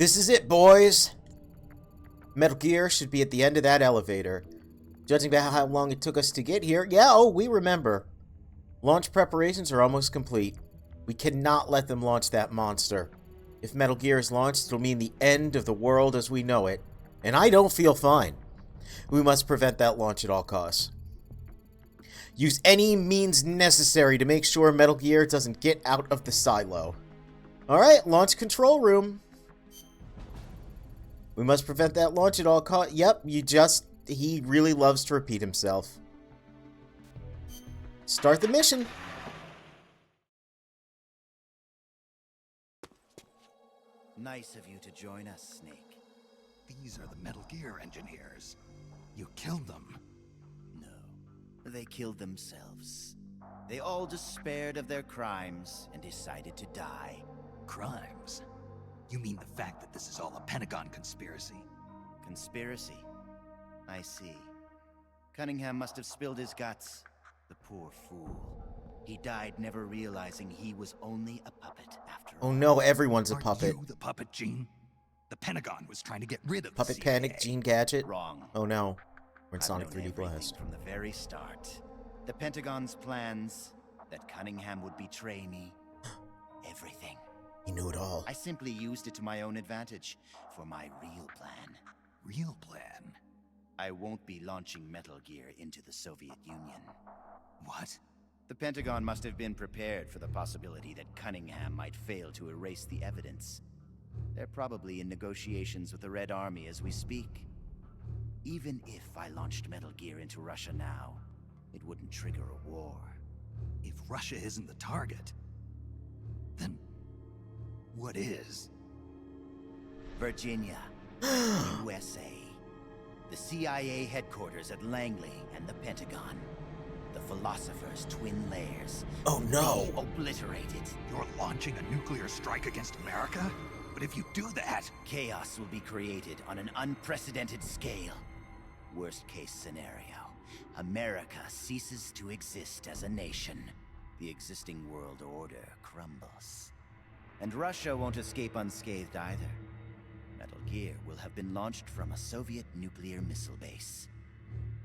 This is it, boys! Metal Gear should be at the end of that elevator. Judging by how long it took us to get here, we remember. Launch preparations are almost complete. We cannot let them launch that monster. If Metal Gear is launched, it'll mean the end of the world as we know it. And I don't feel fine. We must prevent that launch at all costs. Use any means necessary to make sure Metal Gear doesn't get out of the silo. Alright, launch control room. We must prevent that launch at all costs. Yep, he really loves to repeat himself. Start the mission. Nice of you to join us, Snake. These are the Metal Gear engineers. You killed them. No, they killed themselves. They all despaired of their crimes and decided to die. Crimes? You mean the fact that this is all a Pentagon conspiracy? Conspiracy? I see. Cunningham must have spilled his guts. The poor fool. He died never realizing he was only a puppet after all. Oh no, everyone's a puppet. Are you the puppet, Gene? The Pentagon was trying to get rid of Puppet the CIA. Panic, Gene Gadget. Wrong. Oh no, we're in I've Sonic known 3D everything Blast. from the very start. The Pentagon's plans, that Cunningham would betray me. Everything. He knew it all. I simply used it to my own advantage for my real plan. Real plan? I won't be launching Metal Gear into the Soviet Union. What? The Pentagon must have been prepared for the possibility that Cunningham might fail to erase the evidence. They're probably in negotiations with the Red Army as we speak. Even if I launched Metal Gear into Russia now, it wouldn't trigger a war. If Russia isn't the target, then what is? Virginia, USA. The CIA headquarters at Langley and the Pentagon. The Philosopher's twin layers. Oh no! Be obliterated. You're launching a nuclear strike against America? But if you do that... Chaos will be created on an unprecedented scale. Worst case scenario. America ceases to exist as a nation. The existing world order crumbles. And Russia won't escape unscathed either. Metal Gear will have been launched from a Soviet nuclear missile base.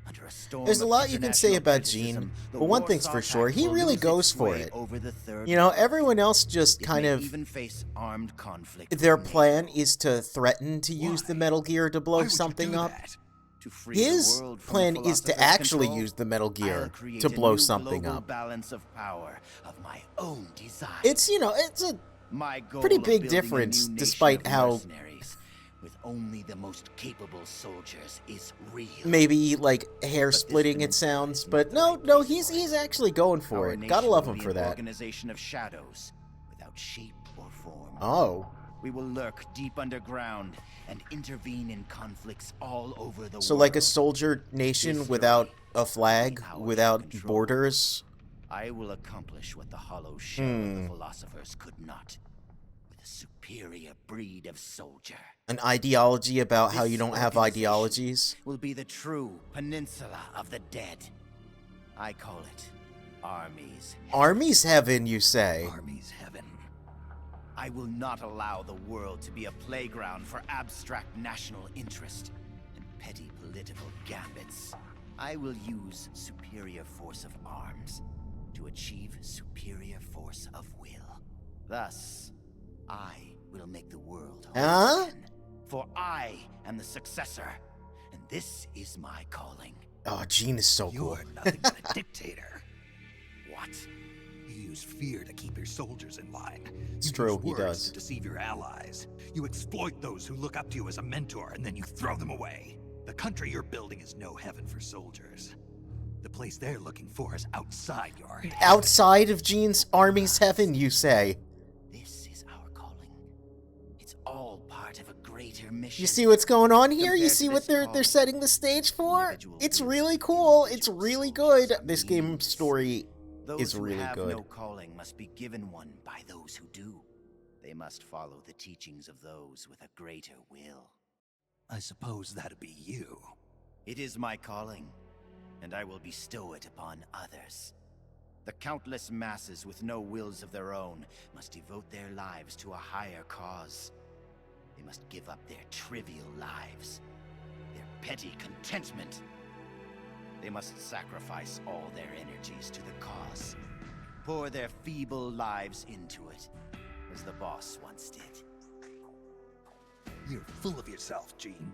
Under a storm There's a of lot you can say international about criticism, Gene, the but one Warsaw thing's for sure, Pact he will really lose goes its for way it. over the Third You know, Reich. everyone else just It kind may of... even face armed conflict Their with NATO. plan is to threaten to use the Why? Metal Gear to Why blow would you something do up. that? To free the His world from plan the is to philosopher's actually control, use the Metal I'll Gear create to a blow new something global up. balance of power of my own design. It's, you know, it's a my goal pretty of big building a difference, new nation despite of how mercenaries with only the most capable soldiers is real. maybe, like, this hair-splitting it peninsula sounds, is not but the no, right no, place for he's it. actually going for Our it. nation Gotta love will him be for an that. organization of shadows without shape or form. Oh. We will lurk deep underground and intervene in conflicts all over the So world. like a soldier nation History without a flag, our without control. borders? I will accomplish what the hollow shell of the philosophers could not. With a superior breed of soldier. An ideology about how This you don't have organization ideologies? will be the true peninsula of the dead. I call it Armies. Army's heaven, you say? Army's heaven. I will not allow the world to be a playground for abstract national interest and petty political gambits. I will use superior force of arms to achieve superior force of will. Thus, I will make the world whole Huh? again. For I am the successor, and this is my calling. Oh, Gene is so cool. You're nothing but a dictator. What? You use fear to keep your soldiers in line. It's You true, use he words does. to deceive your allies. You exploit those who look up to you as a mentor, and then you throw them away. The country you're building is no heaven for soldiers. The place they're looking for is outside your head. Outside of Gene's army's heaven, you say? This is our calling. It's all part of a greater mission. You see what's going on here? You Compared see to what this they're calling, setting the stage for? individual It's will really be cool. It's individual really soldiers good. are This game means. story Those is who really have good. no calling must be given one by those who do. They must follow the teachings of those with a greater will. I suppose that'd be you. It is my calling, and I will bestow it upon others. The countless masses with no wills of their own must devote their lives to a higher cause. They must give up their trivial lives, their petty contentment. They must sacrifice all their energies to the cause, pour their feeble lives into it, as the boss once did. You're full of yourself, Gene.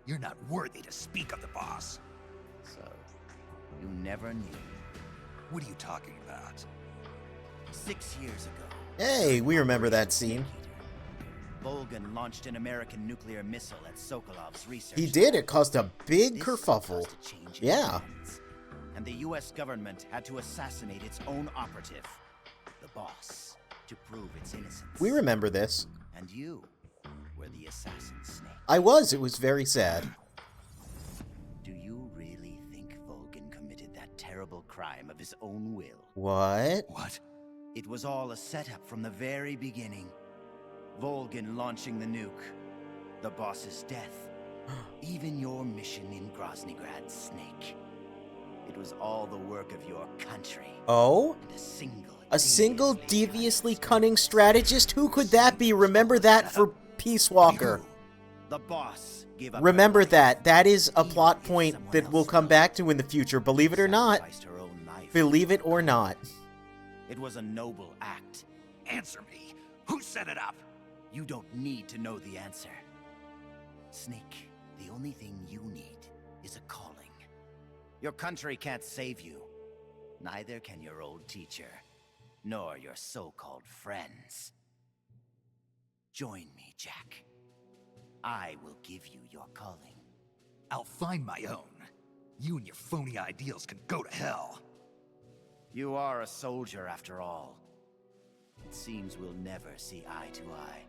You're not worthy to speak of the boss. So, you never knew. What are you talking about? 6 years ago. Hey, we remember that scene. Volgin launched an American nuclear missile at Sokolov's research. He did. It caused a big This kerfuffle. caused a change in Yeah. plans, and the U.S. government had to assassinate its own operative, the boss, to prove its innocence. We remember this. And you were the assassin, Snake. I was. It was very sad. Do you really think Volgin committed that terrible crime of his own will? What? What? It was all a setup from the very beginning. Volgin launching the nuke, the boss's death, even your mission in Groznygrad, Snake. It was all the work of your country. Oh? And A single deviously cunning strategist? Who could that be? Remember that for Peace Walker. The boss gave up. Remember her life, that. That is a even plot if point someone that we'll else come died. back to in the future. Believe it or not. Sacrificed her own life. Believe it or not. It was a noble act. Answer me. Who set it up? You don't need to know the answer. Snake, the only thing you need is a calling. Your country can't save you. Neither can your old teacher, nor your so-called friends. Join me, Jack. I will give you your calling. I'll find my own. You and your phony ideals can go to hell. You are a soldier after all. It seems we'll never see eye to eye.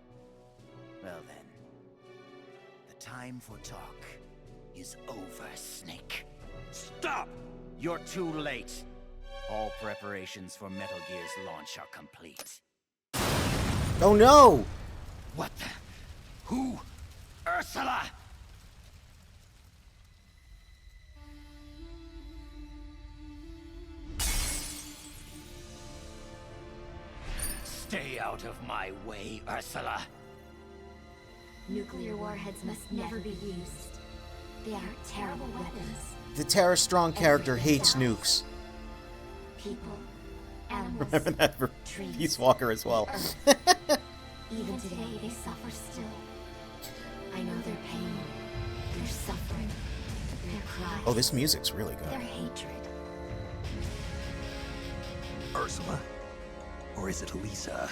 Well then, the time for talk is over, Snake. Stop! You're too late. All preparations for Metal Gear's launch are complete. Oh no! What the? Who? Ursula! Stay out of my way, Ursula. Nuclear warheads must never be used. They are terrible weapons. The Tara Strong character hates nukes. People, animals, Remember that for trees, Peace Walker as well. earth. Even today, they suffer still. I know their pain, their suffering, their cries, Oh, this music's really their good. hatred. Ursula? Or is it Lisa?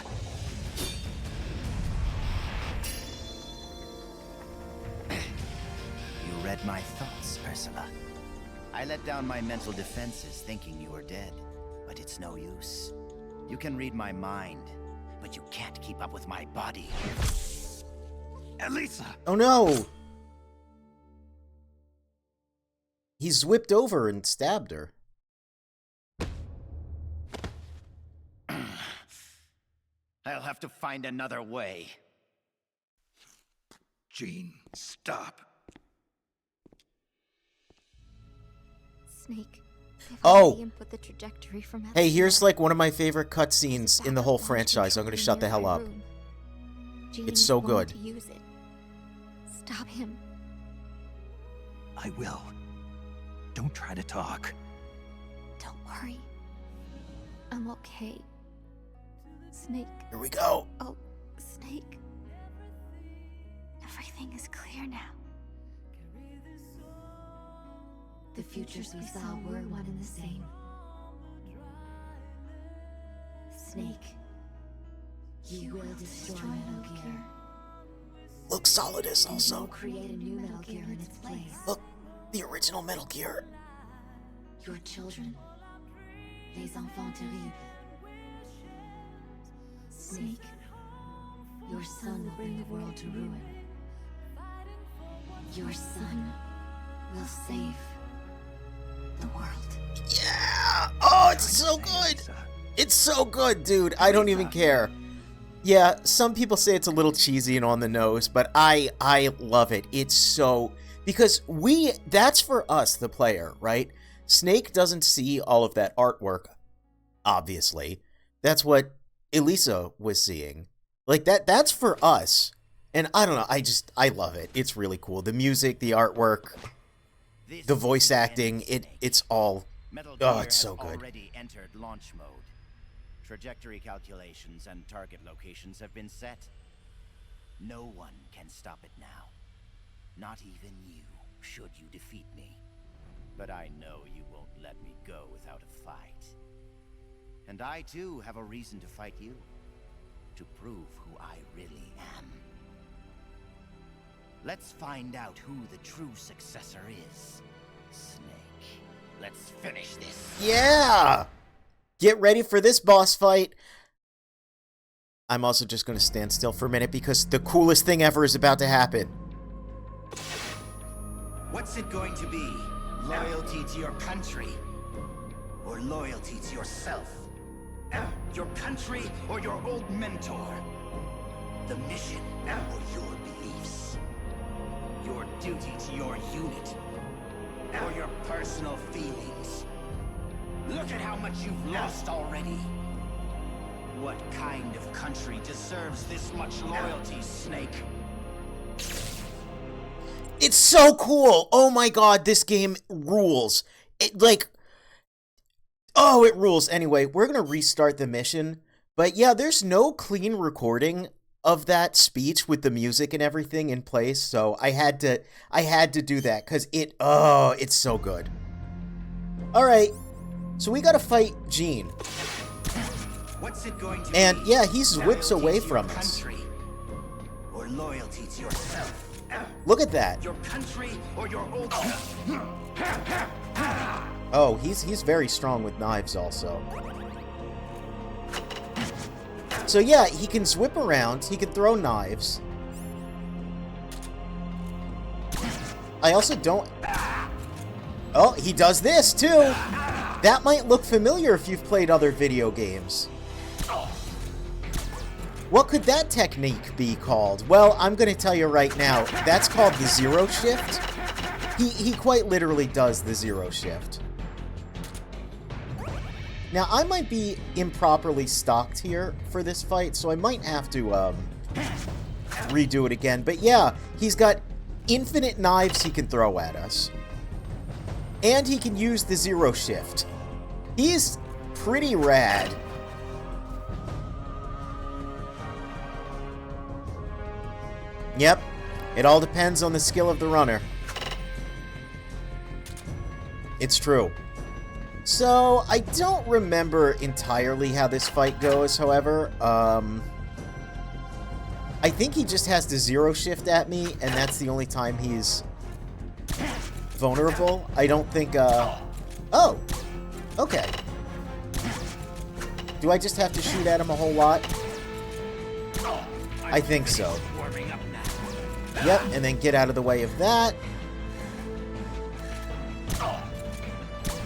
You read my thoughts, Ursula. I let down my mental defenses thinking you were dead, but it's no use. You can read my mind, but you can't keep up with my body. Elisa! Oh no! He's whipped over and stabbed her. I'll have to find another way. Gene, stop. Snake. they've Oh. already input the trajectory for Metal Hey, here's Gear. like one of my favorite cutscenes in the whole Backup launch franchise. I'm gonna control shut the in hell nearby up. room. Gene It's is so going good. to use it. Stop him. I will. Don't try to talk. Don't worry. I'm okay. Snake. Here we go. Oh, Snake. Everything is clear now. The futures we saw were one and the same. Snake. You will destroy Metal Gear. Look, Solidus And also. you'll create a new Metal Gear in its place. Look, the original Metal Gear. Your children. Les enfants terribles. Snake. Your son will bring the world to ruin. Your son will save the world. Yeah! Oh, it's so good! Lisa. It's so good, dude. I don't even care. Yeah, some people say it's a little cheesy and on the nose, but I love it. It's so... Because that's for us, the player, right? Snake doesn't see all of that artwork, obviously. That's what Elisa was seeing. Like, that's for us. And I don't know, I love it. It's really cool. The music, the artwork, the voice acting, it's all... Metal Gear it's so has good. already entered launch mode. Trajectory calculations and target locations have been set. No one can stop it now. Not even you, should you defeat me. But I know you won't let me go without a fight. And I too have a reason to fight you. To prove who I really am. Let's find out who the true successor is. Snake, let's finish this. Yeah! Get ready for this boss fight. I'm also just going to stand still for a minute because the coolest thing ever is about to happen. What's it going to be? Loyalty to your country? Or loyalty to yourself? Your country or your old mentor? The mission or your beliefs? Your duty to your unit? Or your personal feelings? Look at how much you've lost already. What kind of country deserves this much loyalty, Snake? It's so cool! Oh my god, this game rules. It rules. Anyway, we're gonna restart the mission. But yeah, there's no clean recording of that speech with the music and everything in place, so I had to do that, because it's so good. Alright, so we gotta fight Gene. What's it going to and be? yeah, he's whips away Loyalty to from your us. country, or loyalty to yourself? Look at that. Your country or your old... Oh, he's very strong with knives also. So yeah, he can whip around, he can throw knives. I also don't... Oh, he does this too! That might look familiar if you've played other video games. What could that technique be called? Well, I'm gonna tell you right now, that's called the zero shift. He quite literally does the zero shift. Now, I might be improperly stocked here for this fight, so I might have to redo it again. But yeah, he's got infinite knives he can throw at us. And he can use the zero shift. He's pretty rad. Yep, it all depends on the skill of the runner. It's true. So, I don't remember entirely how this fight goes, however. I think he just has to zero shift at me, and that's the only time he's vulnerable. I don't think, Oh! Okay. Do I just have to shoot at him a whole lot? I think so. Yep, and then get out of the way of that.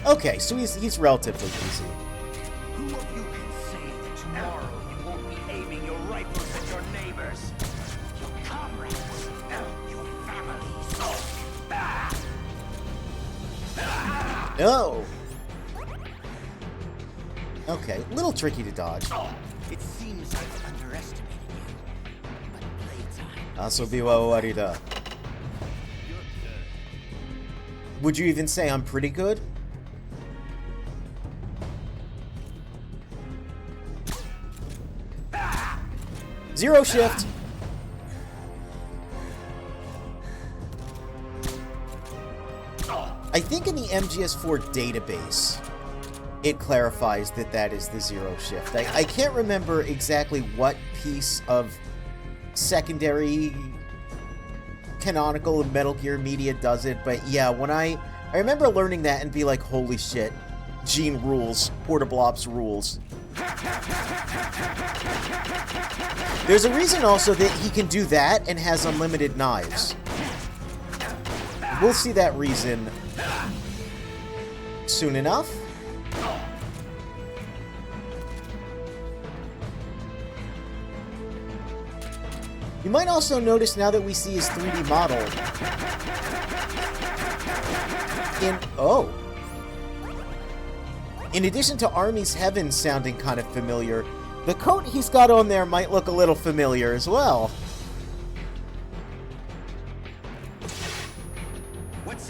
Okay, so he's relatively easy. Who of you can say that tomorrow you won't be aiming your rifles at your neighbors, your comrades, your families? Oh! Okay, a little tricky to dodge. It seems I've underestimated you, but playtime... Asobi wa owari da. Would you even say I'm pretty good? Zero shift. I think in the MGS4 database, it clarifies that that is the zero shift. I can't remember exactly what piece of secondary canonical Metal Gear media does it, but yeah, when I remember learning that and be like, holy shit, Gene rules, Portable Ops rules. There's a reason also that he can do that and has unlimited knives. We'll see that reason soon enough. You might also notice now that we see his 3D model in addition to Army's Heaven sounding kind of familiar, the coat he's got on there might look a little familiar as well.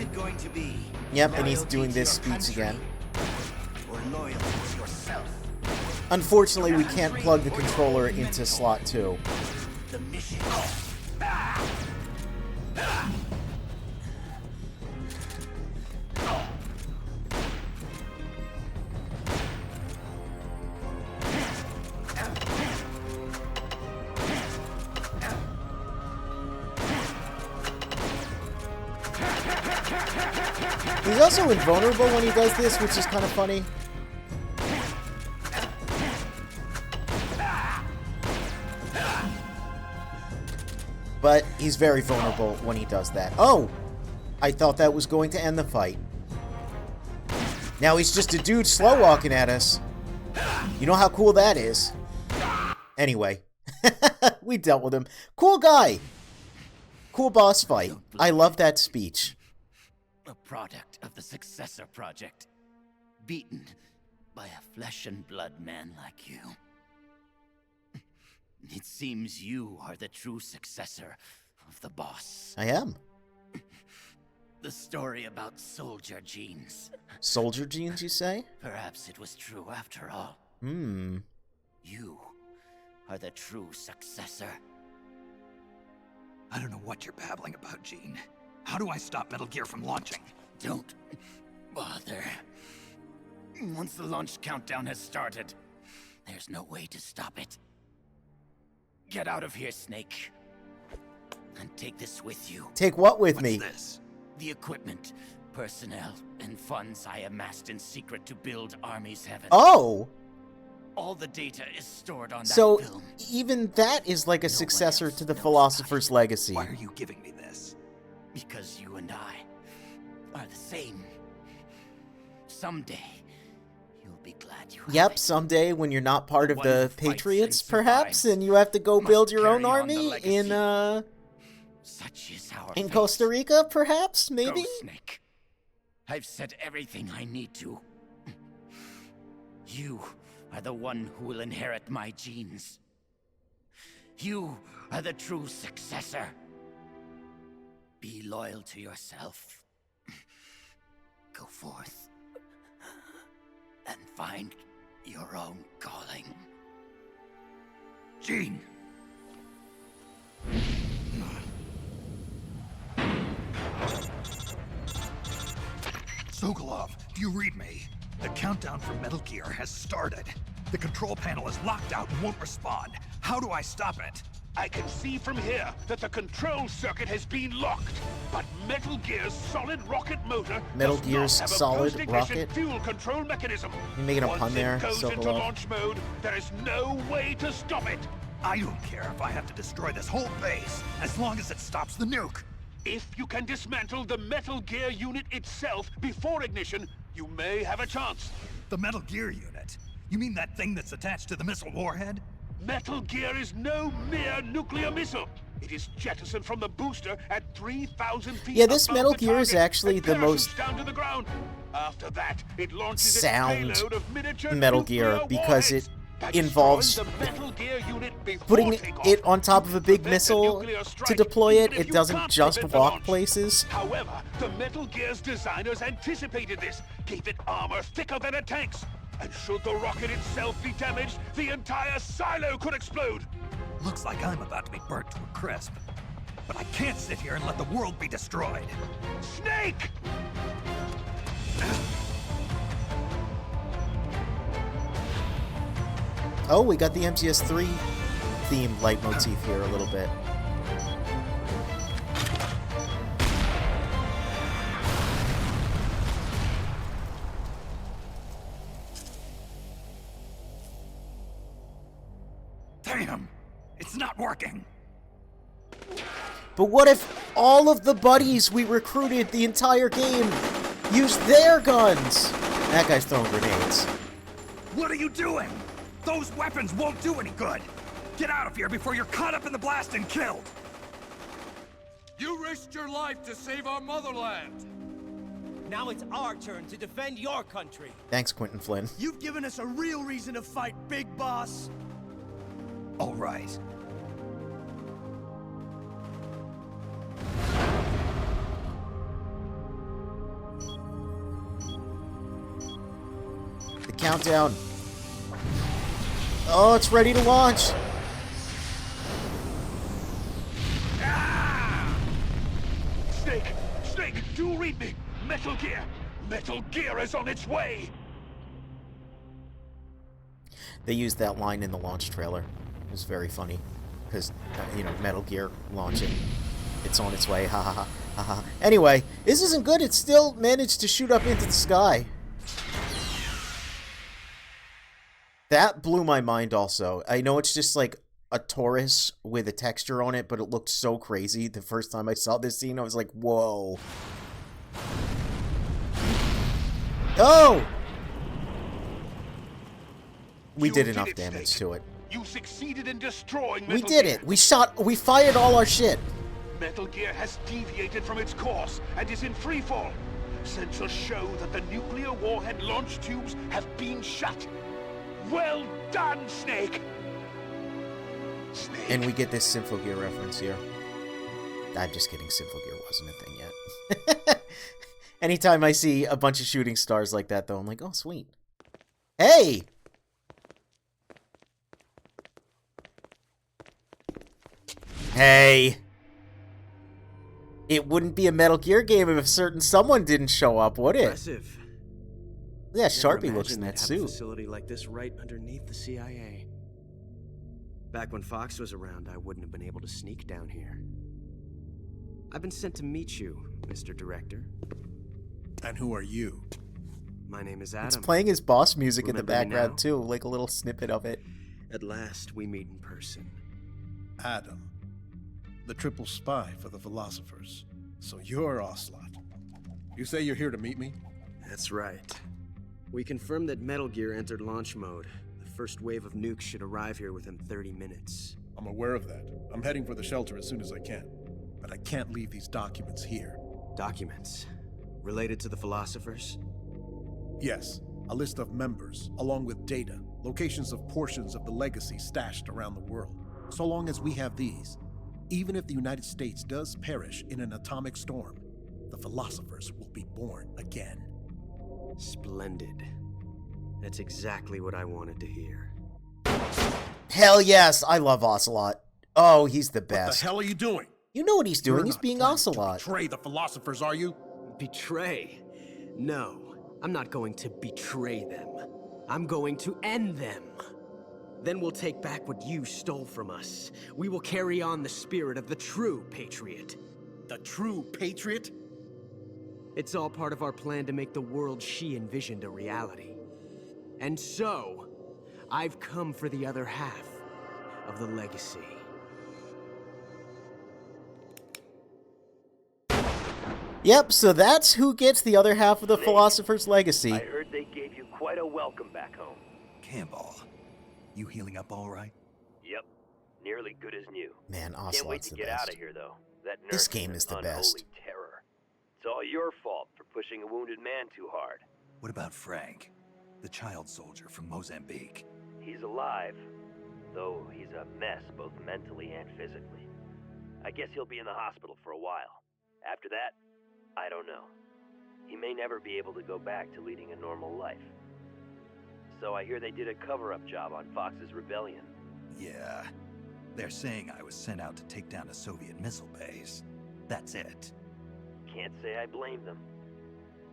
it going to be? Yep, and he's Loyalty doing to this your speech country, again. Or loyalty to yourself? Unfortunately, we can't plug the controller into slot 2. The mission. He's also invulnerable when he does this, which is kind of funny. But he's very vulnerable when he does that. Oh! I thought that was going to end the fight. Now he's just a dude slow walking at us. You know how cool that is. Anyway. We dealt with him. Cool guy! Cool boss fight. I love that speech. A product of the Successor Project. Beaten by a flesh and blood man like you. It seems you are the true successor of the boss. I am. The story about soldier genes. Soldier genes, you say? Perhaps it was true after all. Hmm. You are the true successor. I don't know what you're babbling about, Gene. How do I stop Metal Gear from launching? Don't bother. Once the launch countdown has started, there's no way to stop it. Get out of here, Snake. And take this with you. Take what with What's me? this? The equipment, personnel, and funds I amassed in secret to build Army's Heaven. Oh! All the data is stored on So, that film. even that is like a No one successor else to the knows Philosopher's about Legacy. Why are you giving me this? Because you and I are the same. Someday, you'll be glad you have Yep, it. someday when you're not part The of one who the fights Patriots, and perhaps, survives and you have to go must build your own carry on the army in, legacy. Such is our in fate. Costa Rica, perhaps, maybe? Go, Snake. I've said everything I need to. You are the one who will inherit my genes. You are the true successor. Be loyal to yourself. Go forth and find your own calling. Gene! Sokolov, do you read me? The countdown for Metal Gear has started. The control panel is locked out and won't respond. How do I stop it? I can see from here that the control circuit has been locked, but Metal Gear's solid rocket motor Metal does Gear's not have a solid post-ignition rocket? fuel control mechanism. You making a Once pun there, it goes into Sokolov? launch mode, there is no way to stop it. I don't care if I have to destroy this whole base, as long as it stops the nuke. If you can dismantle the Metal Gear unit itself before ignition, you may have a chance. The Metal Gear unit? You mean that thing that's attached to the missile warhead? Metal Gear is no mere nuclear missile. It is jettisoned from the booster at 3,000 feet. Yeah, this above Metal the Gear is target actually and the parachutes most down to the ground. After that, it launches sound its payload of miniature Metal Gear nuclear because warheads. it By involves destroying the Metal Gear unit before putting takeoff, it on top of a big prevent the missile nuclear to strike, deploy it. even if It you doesn't can't just prevent the walk launch. places. However, the Metal Gear's designers anticipated this, gave it armor thicker than a tank's. And should the rocket itself be damaged, the entire silo could explode. Looks like I'm about to be burnt to a crisp. But I can't sit here and let the world be destroyed. Snake! Oh, we got the MGS3 themed leitmotif here a little bit. Damn! It's not working! But what if all of the buddies we recruited the entire game used their guns? That guy's throwing grenades. What are you doing? Those weapons won't do any good! Get out of here before you're caught up in the blast and killed! You risked your life to save our motherland. Now it's our turn to defend your country. Thanks, Quentin Flynn. You've given us a real reason to fight, Big Boss. All right. countdown. Oh, it's ready to launch. Snake! Snake, do read me! Metal Gear! Metal Gear is on its way! They used that line in the launch trailer. It was very funny. Because, you know, Metal Gear launching. It's on its way. Ha ha ha. Ha ha. Anyway, this isn't good. It still managed to shoot up into the sky. That blew my mind also. I know it's just like a Taurus with a texture on it, but it looked so crazy. The first time I saw this scene, I was like, whoa. Oh! We did enough damage to it. You succeeded in destroying We Metal did Gear. it. We fired all our shit. Metal Gear has deviated from its course and is in freefall. Sensors show that the nuclear warhead launch tubes have been shut. Well done, Snake! Snake. And we get this Symphogear reference here. I'm just kidding. Symphogear wasn't a thing yet. Anytime I see a bunch of shooting stars like that, though, I'm like, oh, sweet. Hey! Hey! It wouldn't be a Metal Gear game if someone didn't show up, would it? Impressive. Yeah, Never Sharpie looks imagined in that they'd have a suit. facility like this right underneath the CIA. Back when Fox was around, I wouldn't have been able to sneak down here. I've been sent to meet you, Mr. Director. And who are you? My name is Adam. It's playing his boss music in the Remember me background, now? too, like a little snippet of it. At last, we meet in person. Adam. The triple spy for the philosophers. So you're Ocelot. You say you're here to meet me? That's right. We confirmed that Metal Gear entered launch mode. The first wave of nukes should arrive here within 30 minutes. I'm aware of that. I'm heading for the shelter as soon as I can. But I can't leave these documents here. Documents? Related to the philosophers? Yes, a list of members, along with data, locations of portions of the legacy stashed around the world. So long as we have these, even if the United States does perish in an atomic storm, the philosophers will be born again. Splendid. That's exactly what I wanted to hear. Hell yes, I love Ocelot. Oh, he's the What best. the hell are you doing? You know what he's doing. You're He's not being planning Ocelot. to betray the philosophers, are you? Betray? No, I'm not going to betray them. I'm going to end them. Then we'll take back what you stole from us. We will carry on the spirit of the true patriot. The true patriot? It's all part of our plan to make the world she envisioned a reality. And so, I've come for the other half of the legacy. Yep, so that's who gets the other half of the Philosopher's Legacy. I heard they gave you quite a welcome back home. Campbell, you healing up all right? Yep, nearly good as new. Man, Can't wait Ocelot's to the get out best. of here, though. That This nurse game is an the best. unholy terror. It's all your fault for pushing a wounded man too hard. What about Frank, the child soldier from Mozambique? He's alive, though he's a mess both mentally and physically. I guess he'll be in the hospital for a while. After that, I don't know. He may never be able to go back to leading a normal life. So I hear they did a cover-up job on Fox's rebellion. Yeah, they're saying I was sent out to take down a Soviet missile base. That's it. Can't say I blame them.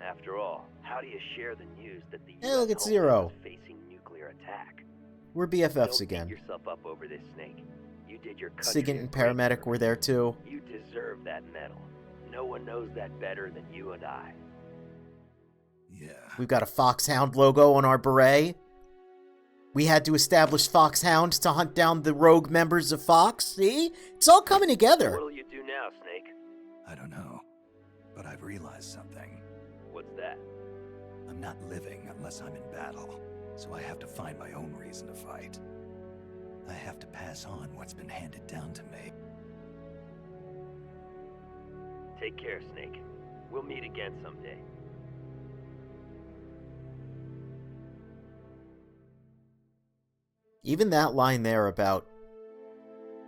After all, how do you share the news that the Hey, look US at Zero. is facing nuclear attack? We're BFFs Don't again. beat yourself up over this, Snake. You did your country Sigint a and great Paramedic were there too. You deserve that medal. No one knows that better than you and I. Yeah. We've got a Foxhound logo on our beret. We had to establish Foxhounds to hunt down the rogue members of Fox. See? It's all coming together. What'll you do now, Snake? I don't know, but I've realized something. What's that? I'm not living unless I'm in battle, so I have to find my own reason to fight. I have to pass on what's been handed down to me. Take care, Snake. We'll meet again someday. Even that line there about,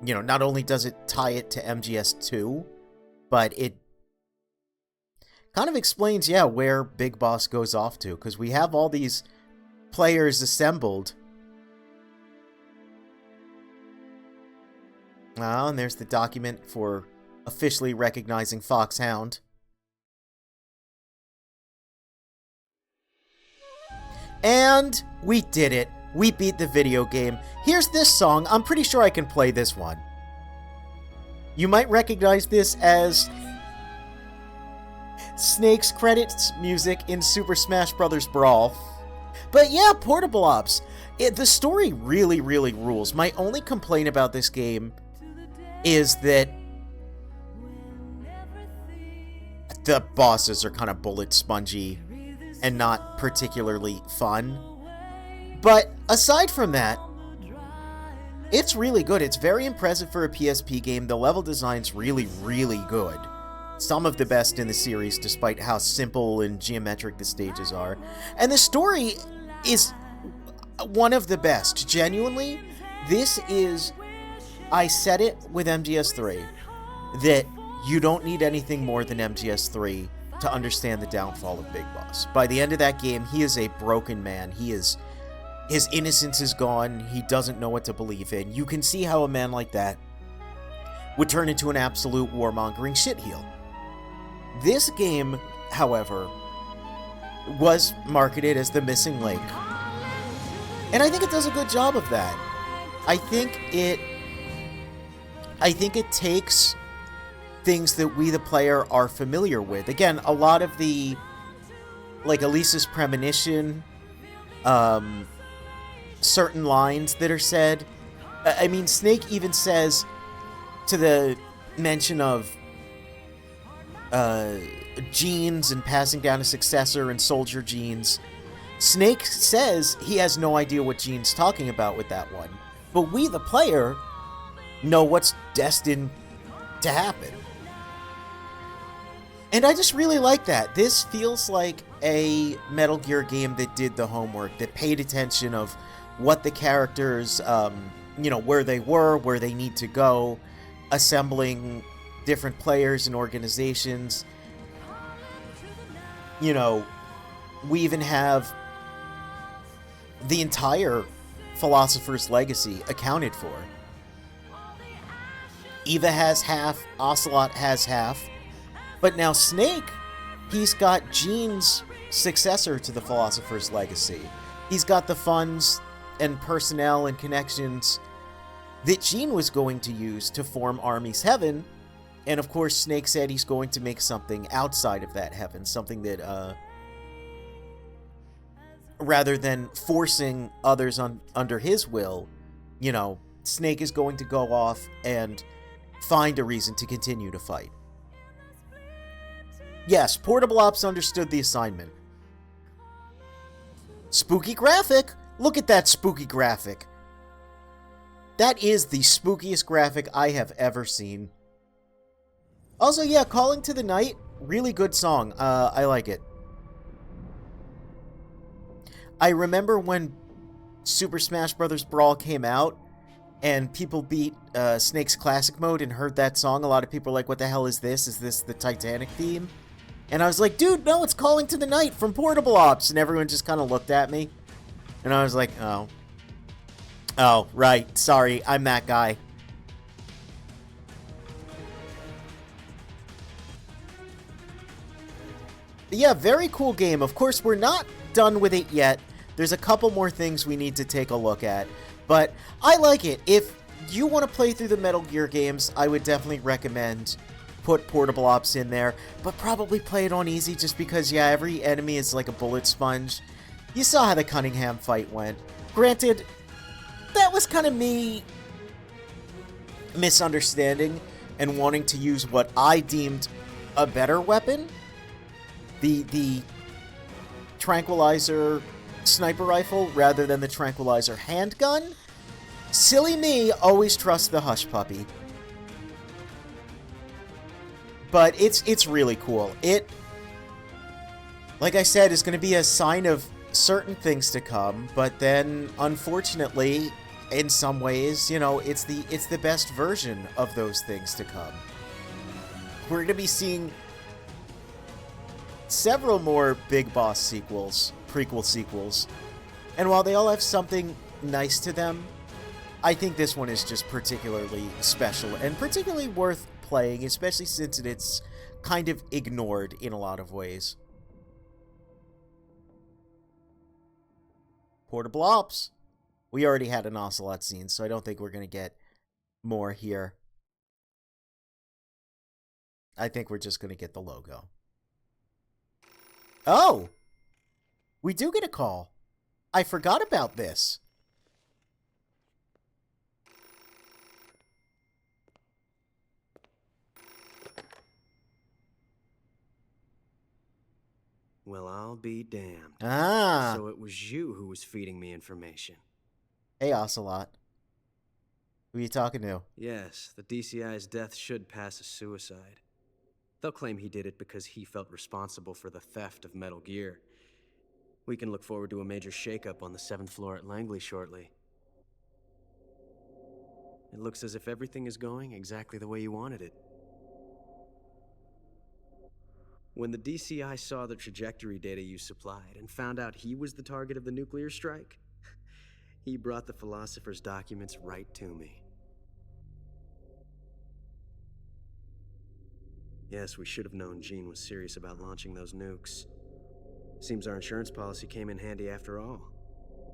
you know, not only does it tie it to MGS2, but it kind of explains, yeah, where Big Boss goes off to. Because we have all these players assembled. Oh, and there's the document for officially recognizing Foxhound. And we did it. We beat the video game. Here's this song. I'm pretty sure I can play this one. You might recognize this as Snake's credits music in Super Smash Bros. Brawl. But yeah, Portable Ops. The story really, really rules. My only complaint about this game is that the bosses are kind of bullet spongy and not particularly fun. But aside from that, it's really good. It's very impressive for a PSP game. The level design's really, really good. Some of the best in the series, despite how simple and geometric the stages are. And the story is one of the best. Genuinely, this is... I said it with MGS3, that you don't need anything more than MGS3 to understand the downfall of Big Boss. By the end of that game, he is a broken man. His innocence is gone. He doesn't know what to believe in. You can see how a man like that would turn into an absolute warmongering shitheel. This game, however, was marketed as the missing link. And I think it does a good job of that. I think it takes things that we, the player, are familiar with. Again, a lot of the, like, Elisa's premonition, certain lines that are said. I mean, Snake even says, to the mention of genes and passing down a successor and soldier genes, Snake says he has no idea what Gene's talking about with that one. But we, the player, know what's destined to happen. And I just really like that. This feels like a Metal Gear game that did the homework, that paid attention of what the characters, where they were, where they need to go, assembling different players and organizations. You know, we even have the entire Philosopher's Legacy accounted for. Eva has half, Ocelot has half, but now Snake, he's got Gene's successor to the Philosopher's Legacy. He's got the funds and personnel and connections that Gene was going to use to form Army's Heaven, and of course Snake said he's going to make something outside of that heaven, something that, rather than forcing others under his will, you know, Snake is going to go off and find a reason to continue to fight. Yes, Portable Ops understood the assignment. Spooky graphic! Look at that spooky graphic. That is the spookiest graphic I have ever seen. Also, yeah, Calling to the Night, really good song. I like it. I remember when Super Smash Bros. Brawl came out, and people beat Snake's Classic Mode and heard that song. A lot of people were like, what the hell is this? Is this the Titanic theme? And I was like, dude, no, it's Calling to the Night from Portable Ops. And everyone just kind of looked at me. And I was like, oh. Oh, right. Sorry, I'm that guy. But yeah, very cool game. Of course, we're not done with it yet. There's a couple more things we need to take a look at. But I like it. If you want to play through the Metal Gear games, I would definitely recommend put Portable Ops in there. But probably play it on easy just because, yeah, every enemy is like a bullet sponge. You saw how the Cunningham fight went. Granted, that was kind of me misunderstanding and wanting to use what I deemed a better weapon. The Tranquilizer sniper rifle rather than the Tranquilizer handgun. Silly me, always trust the Hush Puppy. But it's really cool. It, like I said, is going to be a sign of certain things to come, but then unfortunately, in some ways, you know, it's the best version of those things to come. We're going to be seeing several more Big Boss sequels, prequel sequels, And while they all have something nice to them, I think this one is just particularly special and particularly worth playing, especially since it's kind of ignored in a lot of ways. Portable Ops. We already had an Ocelot scene, so I don't think we're going to get more here. I think we're just going to get the logo. Oh! We do get a call. I forgot about this. Well, I'll be damned. Ah. So it was you who was feeding me information. Hey, Ocelot. Who are you talking to? Yes, the DCI's death should pass as suicide. They'll claim he did it because he felt responsible for the theft of Metal Gear. We can look forward to a major shakeup on the 7th floor at Langley shortly. It looks as if everything is going exactly the way you wanted it. When the DCI saw the trajectory data you supplied and found out he was the target of the nuclear strike, he brought the Philosopher's documents right to me. Yes, we should have known Gene was serious about launching those nukes. Seems our insurance policy came in handy after all.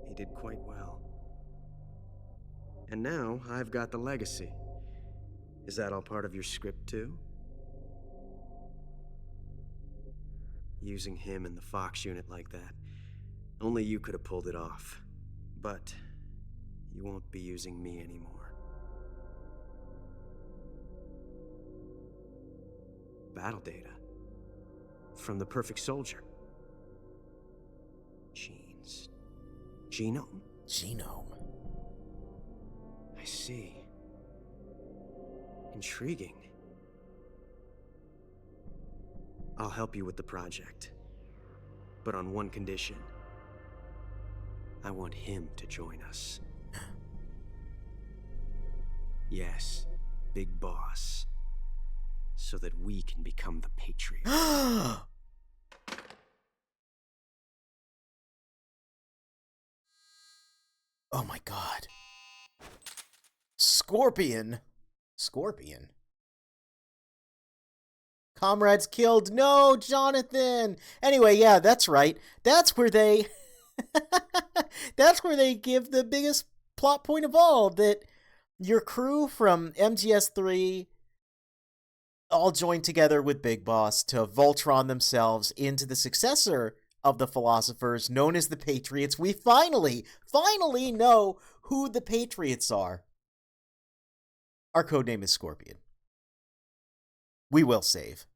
He did quite well. And now, I've got the legacy. Is that all part of your script, too? Using him in the Fox unit like that. Only you could have pulled it off. But you won't be using me anymore. Battle data. From the Perfect Soldier. Gene's genome? Genome. I see. Intriguing. I'll help you with the project. But on one condition. I want him to join us. Yes, Big Boss. So that we can become the Patriots. Oh my god. Scorpion. Scorpion. Comrades killed. No, Jonathan. Anyway, yeah, that's right. That's where they that's where they give the biggest plot point of all, that your crew from MGS3 all joined together with Big Boss to Voltron themselves into the successor of the Philosophers, known as the Patriots. We finally know who the Patriots are. Our codename is Scorpion. We will save.